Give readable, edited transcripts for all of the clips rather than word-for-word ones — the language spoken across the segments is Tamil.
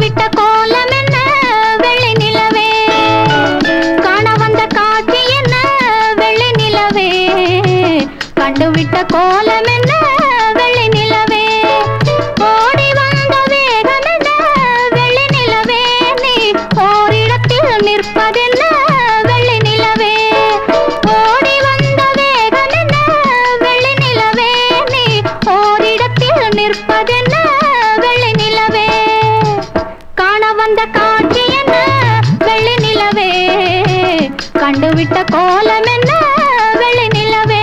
கண்டுவிட்ட கோலம் என்ன வெள்ளி நிலவே, காண வந்த காட்சி என்ன வெள்ளி நிலவே, கண்டுவிட்ட கோலம் என்ன வெள்ளி நிலவே, ஓடி வந்த வேகம் என்ன வெள்ளி நிலவே, நீ ஓரிடத்தில் நிற்பதென்ன வெள்ளி நிலவே, ஓடி வந்த வேகம் என்ன வெள்ளி நிலவே, நீ ஓரிடத்தில் நிற்பதென்ன வெள்ளி நிலவே, காண வந்த காட்சி என்ன வெள்ளி நிலவே, கண்டுவிட்ட கோலம் என்ன வெள்ளி நிலவே.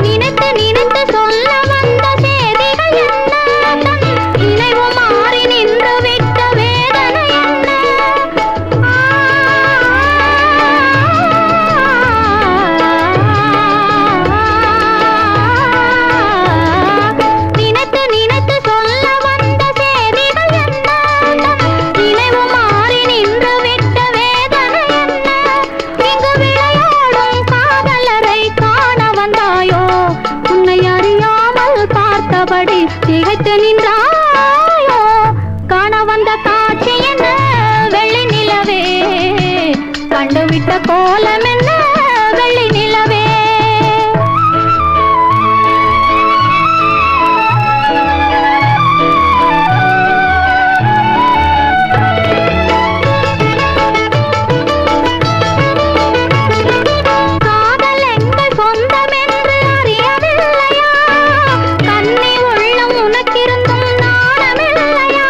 நினைத்து நினைத்து சொல்ல வந்த செய்திகள் என்ன, நினைவு மாறி நின்று விட்ட வேதனை என்ன, நினைத்து நினைத்து சொல்ல வந்த செய்திகள் என்ன, நினைவு மாறி நின்று விட்ட வேதனை என்ன, இங்கு விளையாடும் காதலரை காண வந்தாயோ, உன்னை அறியாமல் பார்த்தபடி திகைத்து நின்றாயோ, காண வந்த காட்சி என்ன வெள்ளி நிலவே, கண்டுவிட்ட கோலம் என்ன வெள்ளி நிலவே. காதல் எங்கள் சொந்தம் என்று அறியவில்லையா, கன்னி உள்ளம் உனக்கிருந்தும் நாணமில்லையா,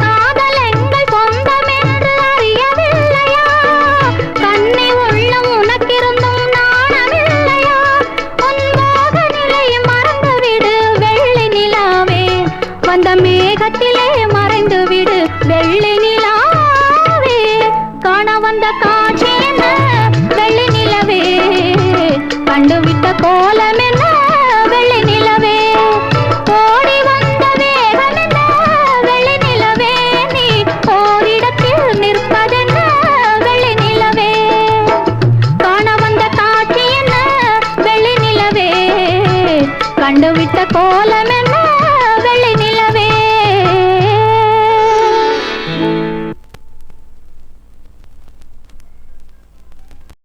காதல் எங்கள் சொந்தம் என்று அறியவில்லையா, கன்னி உள்ளம் உனக்கிருந்தும் நாணமில்லையா, உன் மோக நிலை மறந்துவிடு வெள்ளி நிலாவே, வந்த மேகத்திலே மறைந்து விடு வெள்ளி நிலாவே, காண வந்த காட்சி என்ன வெள்ளி நிலவே, கண்டுவிட்ட கோலம் என்ன வெள்ளி நிலவே, ஓடி வந்த வேகம் என்ன வெள்ளி நிலவே, நீ ஓரிடத்தில் நிற்பதென்ன வெள்ளி நிலவே, காண வந்த காட்சி என்ன வெள்ளி நிலவே, கண்டுவிட்ட கோலம்